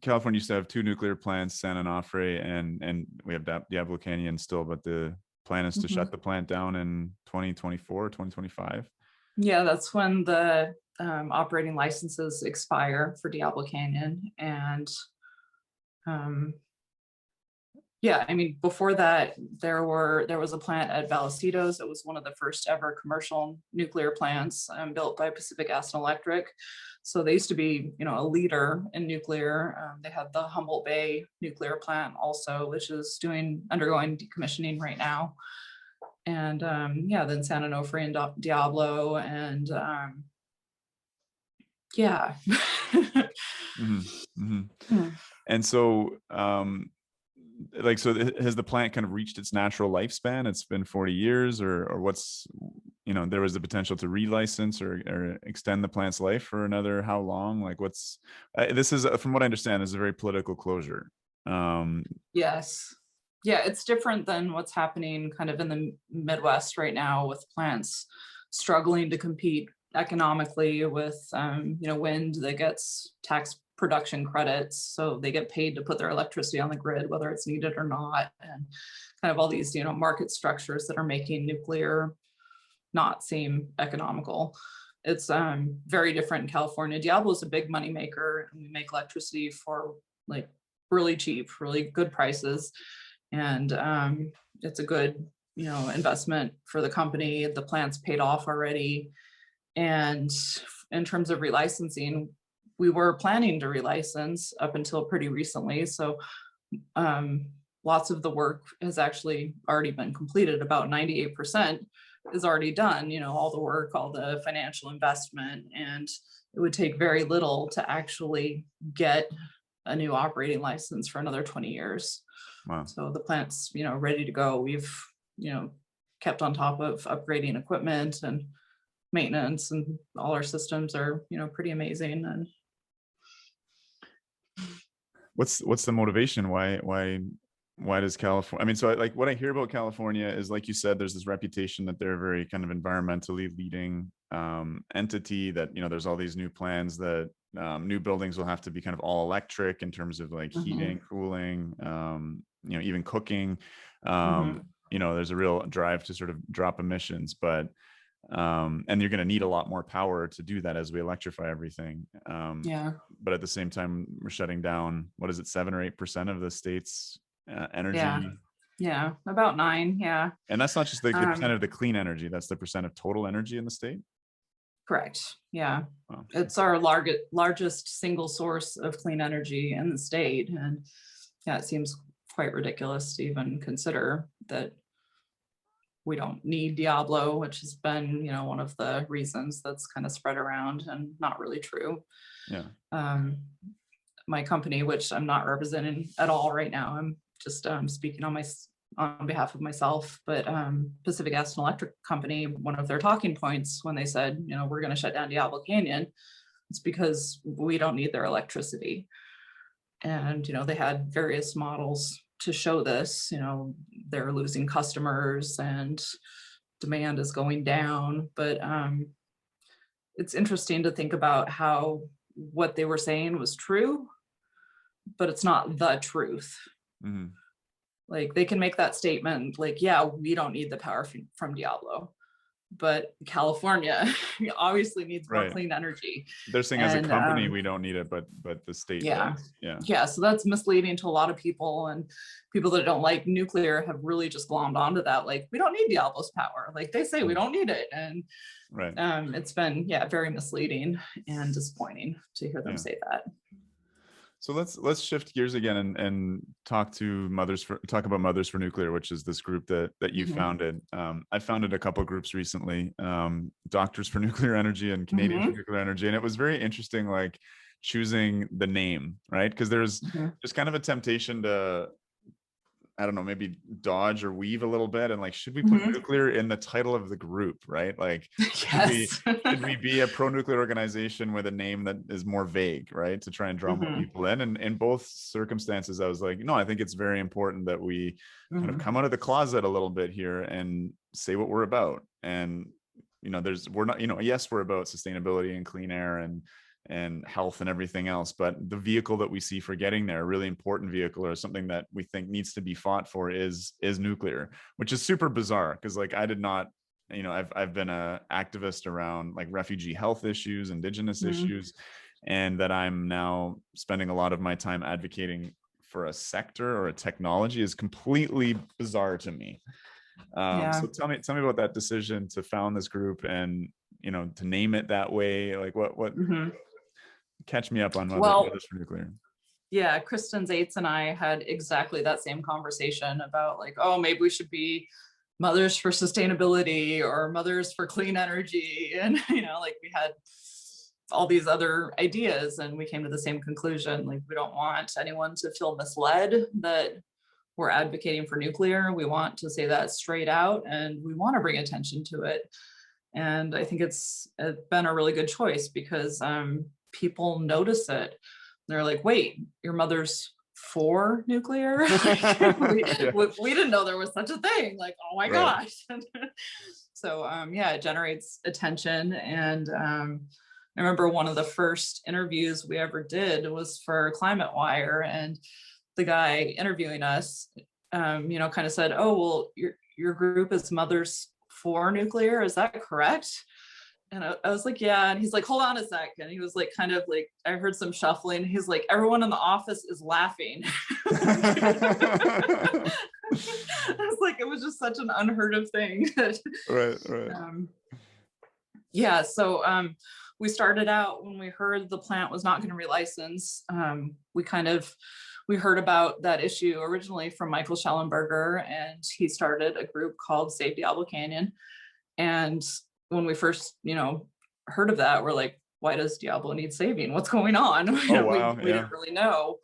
Speaker 1: California used to have 2 nuclear plants, San Onofre, and we have Diablo Canyon still, but the plan is to shut the plant down in 2024, 2025.
Speaker 2: Yeah, that's when the operating licenses expire for Diablo Canyon. And Yeah, I mean, before that, there was a plant at Vallecito's. It was one of the first ever commercial nuclear plants built by Pacific Gas and Electric. So they used to be, a leader in nuclear. They had the Humboldt Bay nuclear plant also, which is undergoing decommissioning right now. And then San Onofre and Diablo, and yeah.
Speaker 1: Mm-hmm. Mm-hmm.
Speaker 2: Hmm.
Speaker 1: And so, so has the plant kind of reached its natural lifespan? It's been 40 years, or what's, there was the potential to relicense or extend the plant's life for another, how long? Like this is, from what I understand, is a very political closure.
Speaker 2: Yes. Yeah, it's different than what's happening kind of in the Midwest right now, with plants struggling to compete economically with, wind that gets tax production credits. So they get paid to put their electricity on the grid, whether it's needed or not. And kind of all these, market structures that are making nuclear not seem economical. It's very different in California. Diablo is a big money maker, and we make electricity for like really cheap, really good prices. And it's a good, investment for the company. The plant's paid off already. And in terms of relicensing, we were planning to relicense up until pretty recently. So lots of the work has actually already been completed. About 98% is already done, all the work, all the financial investment, and it would take very little to actually get a new operating license for another 20 years.
Speaker 1: Wow.
Speaker 2: So the plant's, ready to go. We've, kept on top of upgrading equipment and maintenance, and all our systems are, pretty amazing. And
Speaker 1: what's the motivation? Why does California, I mean, so like what I hear about California is, like you said, there's this reputation that they're a very kind of environmentally leading entity, that, there's all these new plans that new buildings will have to be kind of all electric in terms of like heating, cooling, even cooking. There's a real drive to sort of drop emissions, but and you're going to need a lot more power to do that as we electrify everything. But at the same time, we're shutting down, what is it, 7 or 8% of the state's energy?
Speaker 2: Yeah, about 9. Yeah.
Speaker 1: And that's not just the percent of the clean energy, that's the percent of total energy in the state?
Speaker 2: Correct. Yeah.
Speaker 1: Wow.
Speaker 2: It's our largest single source of clean energy in the state. And yeah, it seems quite ridiculous to even consider that we don't need Diablo, which has been, one of the reasons that's kind of spread around, and not really true.
Speaker 1: Yeah.
Speaker 2: My company, which I'm not representing at all right now, I'm just speaking on behalf of myself, but Pacific Gas and Electric Company, one of their talking points when they said, we're going to shut down Diablo Canyon, it's because we don't need their electricity. And, they had various models to show this, they're losing customers and demand is going down. But it's interesting to think about how what they were saying was true, but it's not the truth. Like, they can make that statement like, yeah, we don't need the power from Diablo, but California obviously needs more clean energy.
Speaker 1: They're saying as a company we don't need it, but the state does.
Speaker 2: Yeah, so that's misleading to a lot of people, and people that don't like nuclear have really just glommed onto that, like, we don't need Diablo's power, like they say we don't need it. And it's been very misleading and disappointing to hear them say that.
Speaker 1: So let's shift gears again and talk about Mothers for Nuclear, which is this group that you founded. I founded a couple groups recently, Doctors for Nuclear Energy and Canadians for Nuclear Energy, and it was very interesting, like choosing the name, right? Because there's just kind of a temptation to, I don't know, maybe dodge or weave a little bit, and like, should we put nuclear in the title of the group, right? Like, should we be a pro-nuclear organization with a name that is more vague, right, to try and draw more people in? And in both circumstances, I was like, no, I think it's very important that we kind of come out of the closet a little bit here and say what we're about. And we're not, yes, we're about sustainability and clean air and health and everything else, but the vehicle that we see for getting there, a really important vehicle, or something that we think needs to be fought for, is nuclear, which is super bizarre, because like, I did not, I've been a activist around like refugee health issues, indigenous issues, and that I'm now spending a lot of my time advocating for a sector or a technology is completely bizarre to me. So tell me about that decision to found this group and, to name it that way. Like what catch me up on Mothers for Nuclear.
Speaker 2: Yeah, Kristen Zaitz and I had exactly that same conversation about like, oh, maybe we should be Mothers for Sustainability or Mothers for Clean Energy. And, like we had all these other ideas and we came to the same conclusion. Like, we don't want anyone to feel misled that we're advocating for nuclear. We want to say that straight out and we want to bring attention to it. And I think it's been a really good choice because people notice it. They're like, wait, your mother's for nuclear? we didn't know there was such a thing. Like, oh my gosh. So it generates attention. And I remember one of the first interviews we ever did was for Climate Wire, and the guy interviewing us, kind of said, oh, well, your group is Mothers for Nuclear, is that correct? And I was like, yeah. And he's like, hold on a second. He was like, kind of like, I heard some shuffling. He's like, everyone in the office is laughing. I was like, it was just such an unheard of thing.
Speaker 1: Right.
Speaker 2: So we started out when we heard the plant was not going to relicense. We heard about that issue originally from Michael Schellenberger, and he started a group called Save Diablo Canyon. And when we first, heard of that, we're like, why does Diablo need saving? What's going on? We didn't really know.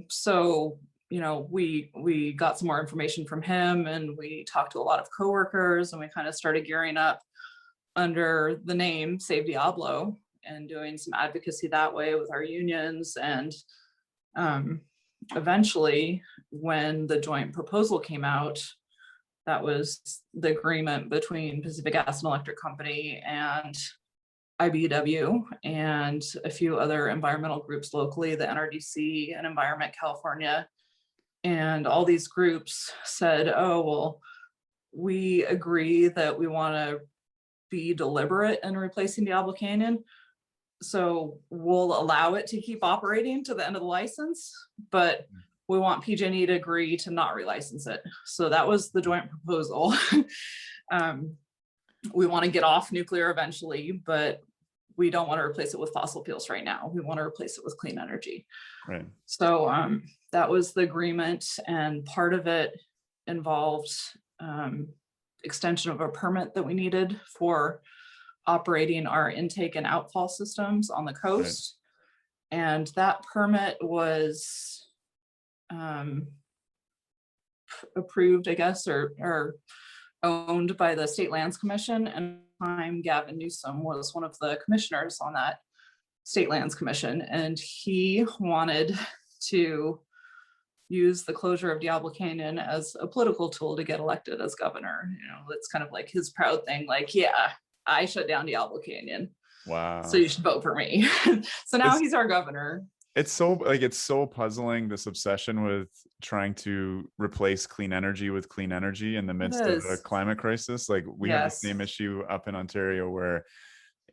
Speaker 2: So, we got some more information from him, and we talked to a lot of coworkers, and we kind of started gearing up under the name Save Diablo and doing some advocacy that way with our unions. And eventually, when the joint proposal came out, that was the agreement between Pacific Gas and Electric Company and IBEW and a few other environmental groups locally, the NRDC and Environment California. And all these groups said, oh, well, we agree that we want to be deliberate in replacing Diablo Canyon. So we'll allow it to keep operating to the end of the license, but we want PG&E to agree to not relicense it. So that was the joint proposal. We want to get off nuclear eventually, but we don't want to replace it with fossil fuels right now. We want to replace it with clean energy.
Speaker 1: Right.
Speaker 2: So that was the agreement, and part of it involved extension of a permit that we needed for operating our intake and outfall systems on the coast. Right. And that permit was approved, I guess, or owned by the State Lands Commission. And at the time, Gavin Newsom was one of the commissioners on that State Lands Commission, and he wanted to use the closure of Diablo Canyon as a political tool to get elected as governor. It's kind of like his proud thing, like, yeah, I shut down Diablo Canyon.
Speaker 1: Wow.
Speaker 2: So you should vote for me. So now he's our governor.
Speaker 1: It's so puzzling, this obsession with trying to replace clean energy with clean energy in the midst of a climate crisis. Like, we have the same issue up in Ontario where,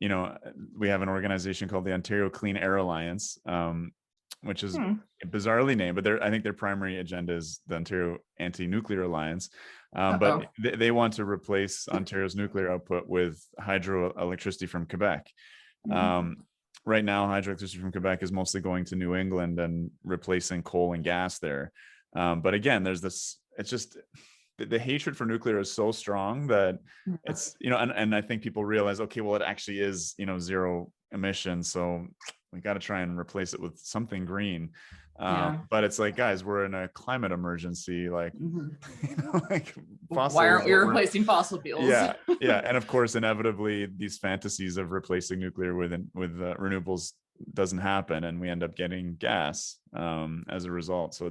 Speaker 1: we have an organization called the Ontario Clean Air Alliance, which is bizarrely named, but I think their primary agenda is the Ontario Anti-Nuclear Alliance. But they want to replace Ontario's nuclear output with hydroelectricity from Quebec. Right now, hydroelectricity from Quebec is mostly going to New England and replacing coal and gas there. But again, there's this, it's just, the hatred for nuclear is so strong that it's, and I think people realize, okay, well, it actually is, zero emissions. So we got to try and replace it with something green. But it's like, guys, we're in a climate emergency. Like, like
Speaker 2: why aren't we replacing fossil fuels?
Speaker 1: Yeah. And of course, inevitably, these fantasies of replacing nuclear with renewables doesn't happen, and we end up getting gas as a result. So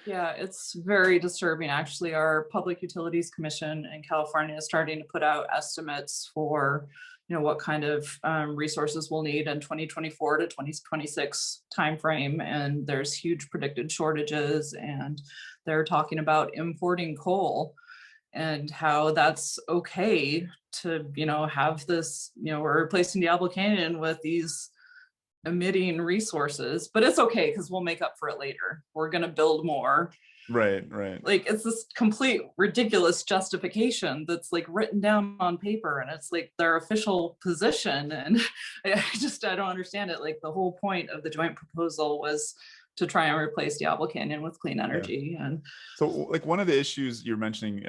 Speaker 1: it's very disturbing. Actually, our Public Utilities Commission in California is starting to put out estimates for what kind of resources we'll need in 2024 to 2026 timeframe. And there's huge predicted shortages, and they're talking about importing coal and how that's okay to, have this, we're replacing Diablo Canyon with these
Speaker 2: emitting resources, but it's okay because we'll make up for it later. We're going to build more.
Speaker 1: Right.
Speaker 2: Like it's this complete ridiculous justification that's like written down on paper, and it's like their official position. And I don't understand it. Like the whole point of the joint proposal was to try and replace Diablo Canyon with clean energy. And
Speaker 1: so like one of the issues you're mentioning,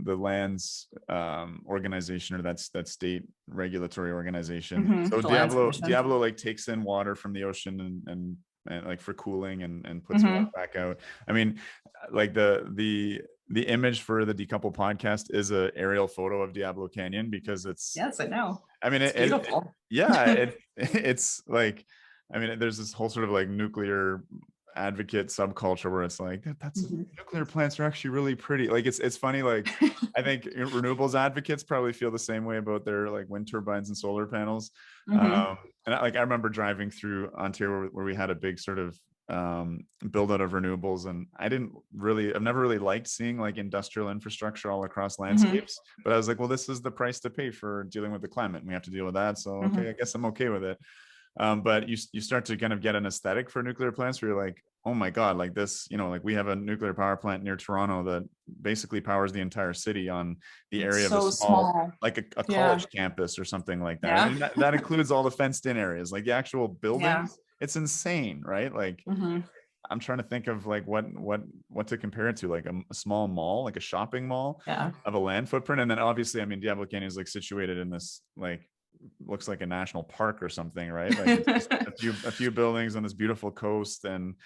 Speaker 1: the lands organization, or that state regulatory organization. So Diablo like takes in water from the ocean and like for cooling and puts water back out. I mean, like the image for the Decouple podcast is a aerial photo of Diablo Canyon, because it's,
Speaker 2: yes, I know.
Speaker 1: I mean,
Speaker 2: it's beautiful.
Speaker 1: It's like, I mean, there's this whole sort of like nuclear advocate subculture where it's like that's nuclear plants are actually really pretty. Like it's funny. Like I think renewables advocates probably feel the same way about their like wind turbines and solar panels. And I remember driving through Ontario where we had a big sort of build out of renewables, and I've never really liked seeing like industrial infrastructure all across landscapes, but I was like, well, this is the price to pay for dealing with the climate, and we have to deal with that, so okay, I guess I'm okay with it. But you start to kind of get an aesthetic for nuclear plants where you're like, oh my God, like this, like we have a nuclear power plant near Toronto that basically powers the entire city on the area of a small, like a college campus or something like that. I mean, that includes all the fenced in areas, like the actual buildings. It's insane, right? Like I'm trying to think of like what to compare it to, like a small mall, like a shopping mall of a land footprint. And then obviously, I mean, Diablo Canyon is like situated in this like looks like a national park or something, right? Like it's just a few buildings on this beautiful coast. And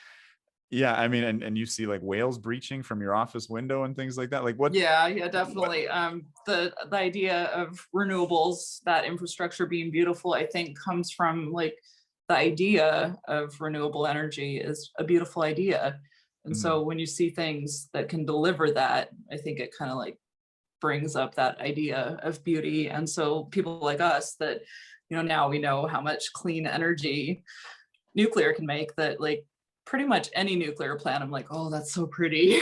Speaker 1: I mean, and you see like whales breaching from your office window and things like that. Like what?
Speaker 2: Yeah, definitely. The idea of renewables, that infrastructure being beautiful, I think comes from like the idea of renewable energy is a beautiful idea. And so when you see things that can deliver that, I think it kind of like brings up that idea of beauty. And so people like us that, now we know how much clean energy nuclear can make, that like pretty much any nuclear plant, I'm like, oh, that's so pretty.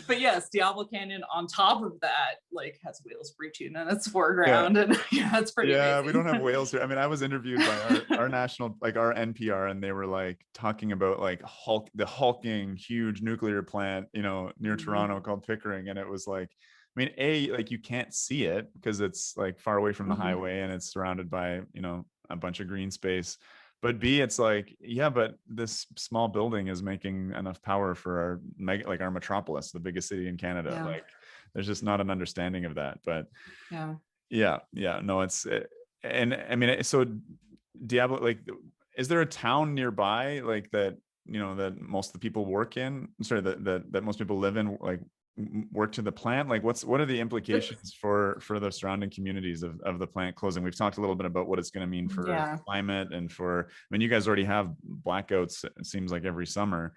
Speaker 2: But yes, Diablo Canyon on top of that, like has whales breaching in its foreground. And it's pretty amazing.
Speaker 1: We don't have whales here. I mean, I was interviewed by our national, like our NPR, and they were like talking about like the hulking huge nuclear plant, near Toronto called Pickering. And it was like, I mean, like you can't see it because it's like far away from the highway and it's surrounded by, a bunch of green space. But B, it's like, but this small building is making enough power for our metropolis, the biggest city in Canada. Like there's just not an understanding of that. But no, it's, and I mean, so Diablo, like, is there a town nearby like that, that most of the people work in? Sorry, that most people live in, like work to the plant? Like what are the implications for the surrounding communities of the plant closing? We've talked a little bit about what it's going to mean for climate and I mean, you guys already have blackouts, it seems like every summer.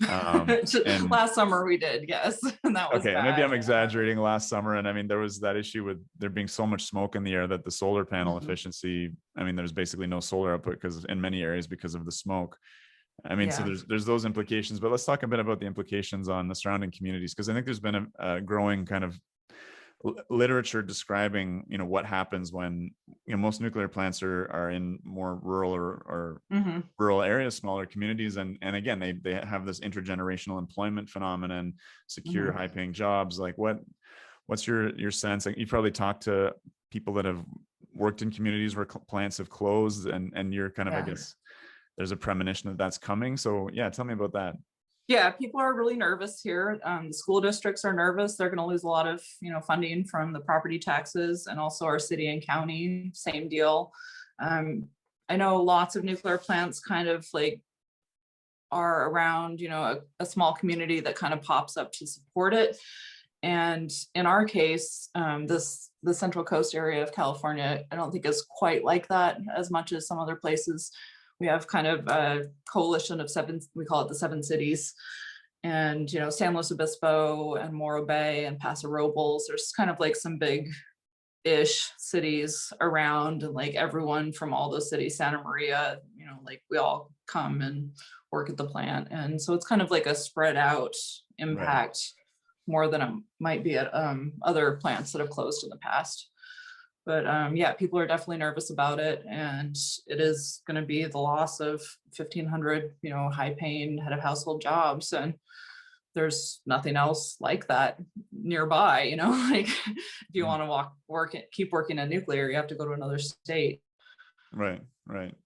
Speaker 2: And last summer we did, yes. And that was
Speaker 1: okay, bad. Maybe I'm exaggerating last summer. And I mean, there was that issue with there being so much smoke in the air that the solar panel efficiency, I mean, there's basically no solar output because in many areas because of the smoke. I mean, so there's those implications, but let's talk a bit about the implications on the surrounding communities, because I think there's been a growing kind of literature describing, what happens when, most nuclear plants are in more rural or rural areas, smaller communities. And again, they have this intergenerational employment phenomenon, secure high paying jobs. Like what's your sense? Like, you probably talked to people that have worked in communities where plants have closed and you're kind of, I guess, there's a premonition that that's coming. So tell me about that.
Speaker 2: Yeah, people are really nervous here. The school districts are nervous. They're going to lose a lot of, funding from the property taxes, and also our city and county, same deal. I know lots of nuclear plants kind of like are around, a small community that kind of pops up to support it. And in our case, the Central Coast area of California, I don't think is quite like that as much as some other places. We have kind of a coalition of 7, we call it the 7 cities. And, San Luis Obispo and Morro Bay and Paso Robles, there's kind of like some big-ish cities around, and like everyone from all those cities, Santa Maria, like we all come and work at the plant. And so it's kind of like a spread out impact more than it might be at other plants that have closed in the past. But yeah, people are definitely nervous about it, and it is going to be the loss of 1,500, high paying head of household jobs, and there's nothing else like that nearby. Like if you want to keep working in nuclear, you have to go to another state.
Speaker 1: Right.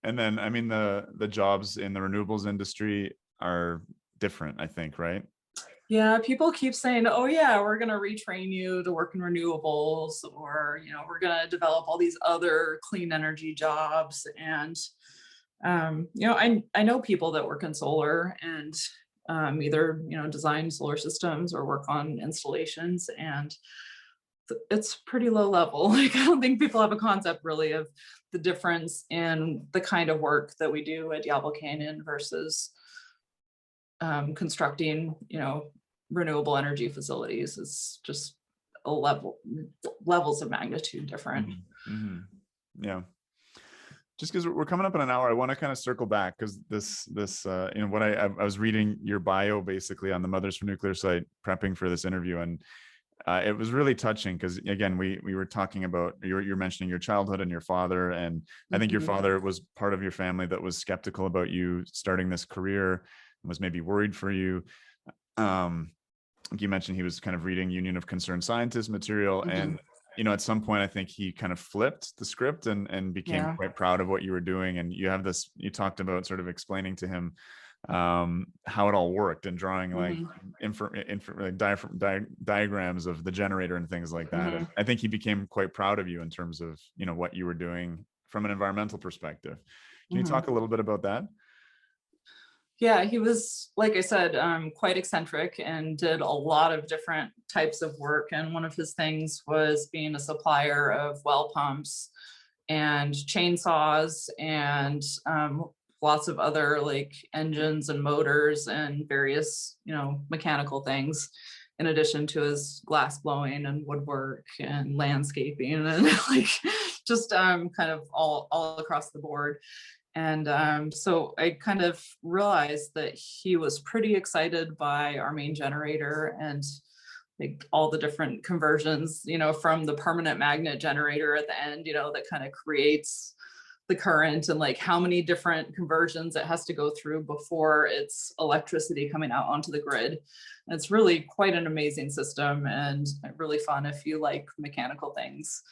Speaker 1: And then, I mean, the jobs in the renewables industry are different, I think, right?
Speaker 2: Yeah, people keep saying, oh yeah, we're going to retrain you to work in renewables, or, we're going to develop all these other clean energy jobs. And, I know people that work in solar and either, design solar systems or work on installations, and it's pretty low level. Like, I don't think people have a concept really of the difference in the kind of work that we do at Diablo Canyon versus constructing, renewable energy facilities. Is just levels of magnitude different.
Speaker 1: Yeah. Just because we're coming up in an hour, I want to kind of circle back, because this what I was reading your bio basically on the Mothers for Nuclear site, prepping for this interview, and it was really touching, because again, we were talking about, you're mentioning your childhood and your father, and I think your father was part of your family that was skeptical about you starting this career and was maybe worried for you. You mentioned he was kind of reading Union of Concerned Scientists material, and at some point I think he kind of flipped the script and became quite proud of what you were doing. And you talked about sort of explaining to him how it all worked, and drawing like diagrams of the generator and things like that. And I think he became quite proud of you in terms of what you were doing from an environmental perspective. Can you talk a little bit about that?
Speaker 2: Yeah, he was, like I said, quite eccentric and did a lot of different types of work. And one of his things was being a supplier of well pumps and chainsaws and lots of other like engines and motors and various, mechanical things, in addition to his glass blowing and woodwork and landscaping and like just kind of all across the board. And so I kind of realized that he was pretty excited by our main generator and like all the different conversions, from the permanent magnet generator at the end, that kind of creates the current, and like how many different conversions it has to go through before it's electricity coming out onto the grid. And it's really quite an amazing system, and really fun if you like mechanical things.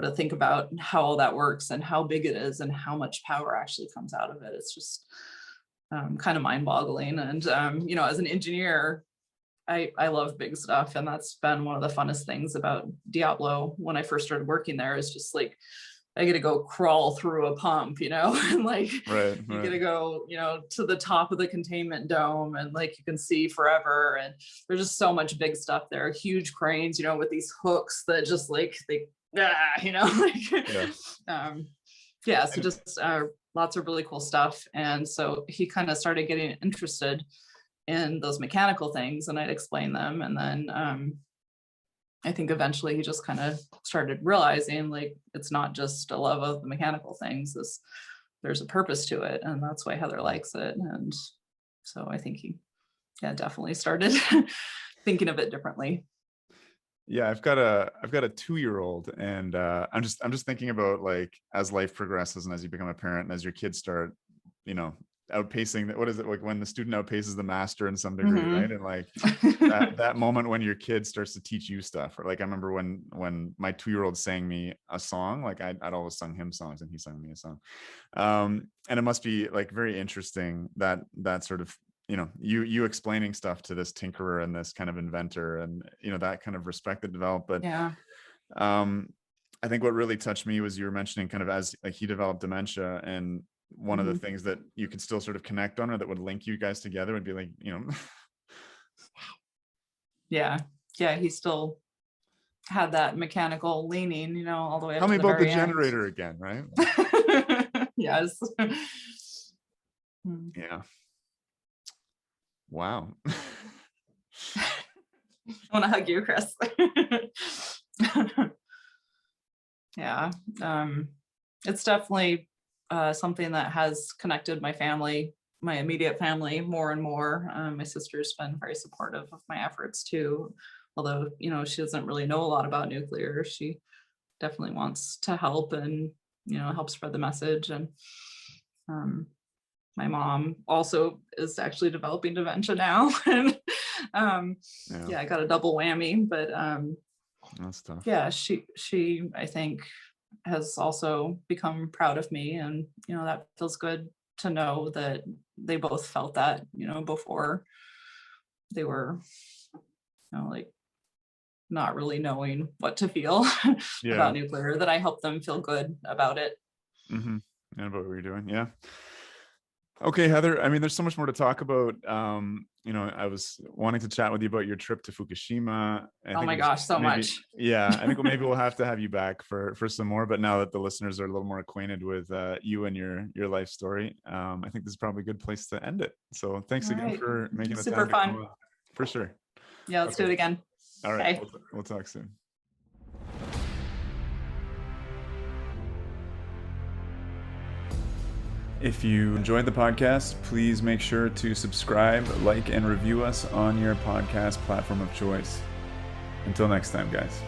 Speaker 2: To think about how all that works and how big it is and how much power actually comes out of it. It's just kind of mind-boggling. And as an engineer, I love big stuff, and that's been one of the funnest things about Diablo when I first started working there, is just like I get to go crawl through a pump, and like you get to go, to the top of the containment dome, and like you can see forever. And there's just so much big stuff there, huge cranes, with these hooks that just like so just lots of really cool stuff. And so he kind of started getting interested in those mechanical things, and I'd explain them. And then I think eventually he just kind of started realizing like it's not just a love of the mechanical things, there's a purpose to it, and that's why Heather likes it. And so I think he definitely started thinking of it differently.
Speaker 1: Yeah, I've got a 2-year-old, and I'm just thinking about, like, as life progresses and as you become a parent and as your kids start, outpacing, what is it, like when the student outpaces the master in some degree, right? And like that moment when your kid starts to teach you stuff. Or like I remember when my 2-year-old sang me a song, like I'd always sung him songs and he sang me a song. And it must be like very interesting that sort of, you explaining stuff to this tinkerer and this kind of inventor, and that kind of respect that developed. But I think what really touched me was you were mentioning kind of as like he developed dementia, and one of the things that you could still sort of connect on, or that would link you guys together, would be like,
Speaker 2: yeah, he still had that mechanical leaning, all the way up
Speaker 1: tell
Speaker 2: to
Speaker 1: me
Speaker 2: the
Speaker 1: about the
Speaker 2: very end.
Speaker 1: generator again, right?
Speaker 2: Yes.
Speaker 1: Yeah. Wow.
Speaker 2: I want to hug you, Chris. Yeah. It's definitely something that has connected my family, my immediate family, more and more. My sister's been very supportive of my efforts too, although she doesn't really know a lot about nuclear. She definitely wants to help and, help spread the message. And my mom also is actually developing dementia now. And I got a double whammy, but
Speaker 1: that's tough.
Speaker 2: Yeah, she I think has also become proud of me, and that feels good to know that they both felt that, before they were, like not really knowing what to feel about nuclear, that I helped them feel good about it.
Speaker 1: And about what you're doing. Yeah. Okay, Heather, I mean, there's so much more to talk about. I was wanting to chat with you about your trip to Fukushima.
Speaker 2: Oh my gosh, so much.
Speaker 1: Yeah, I think maybe we'll have to have you back for some more, but now that the listeners are a little more acquainted with you and your life story, I think this is probably a good place to end it. So thanks again for making the time.
Speaker 2: Super fun.
Speaker 1: For sure.
Speaker 2: Yeah, let's do it again.
Speaker 1: All right, we'll talk soon. If you enjoyed the podcast, please make sure to subscribe, like, and review us on your podcast platform of choice. Until next time, guys.